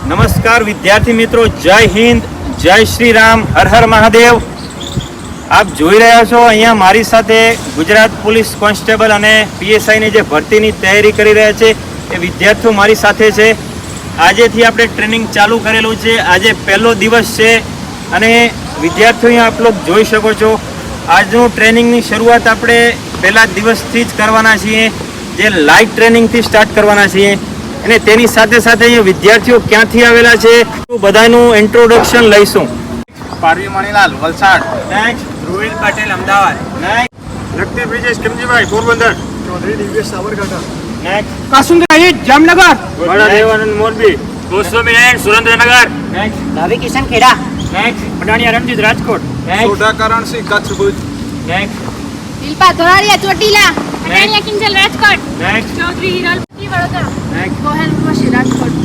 નમસ્કાર વિદ્યાર્થી મિત્રો, જય હિન્દ, જય શ્રી રામ, હર હર મહાદેવ. આપ જોઈ રહ્યા છો અહીંયા મારી સાથે ગુજરાત પોલીસ કોન્સ્ટેબલ અને પીએસઆઈની જે ભરતીની તૈયારી કરી રહ્યા છે એ વિદ્યાર્થીઓ મારી સાથે છે. આજેથી આપણે ટ્રેનિંગ ચાલુ કરેલું છે. આજે પહેલો દિવસ છે અને વિદ્યાર્થીઓ અહીંયા આપ લોકો જોઈ શકો છો. આજનું ટ્રેનિંગની શરૂઆત આપણે પહેલા દિવસથી જ કરવાના છીએ, જે લાઇટ ટ્રેનિંગથી સ્ટાર્ટ કરવાના છીએ. અને તેની સાથે સાથે અહીંયા વિદ્યાર્થીઓ ક્યાંથી આવેલા છે બધાનું ઇન્ટ્રોડક્શન લઈશું. Parvi Manilal Valsad. Next Dhruvil Patel Ahmedabad. Next Lakhti Brijesh Kimjibhai Porbandar. Chaudhary Divyesh Sabarkantha. Next Kasundra Hit Jamnagar. Bada Devanand Morbi. Goswaminarayan Surendranagar. Next Bhavi Kishan Kheda. Next Padaniya Ranjit Rajkot. Next Sodhakaransinh Kutch Bhuj. Next Dilpa Dhoraria Chotila, Adaniya Kinjal Rajkot, next Chaudhary Hiral Vadodara, next Gohel Urvashi Rajkot.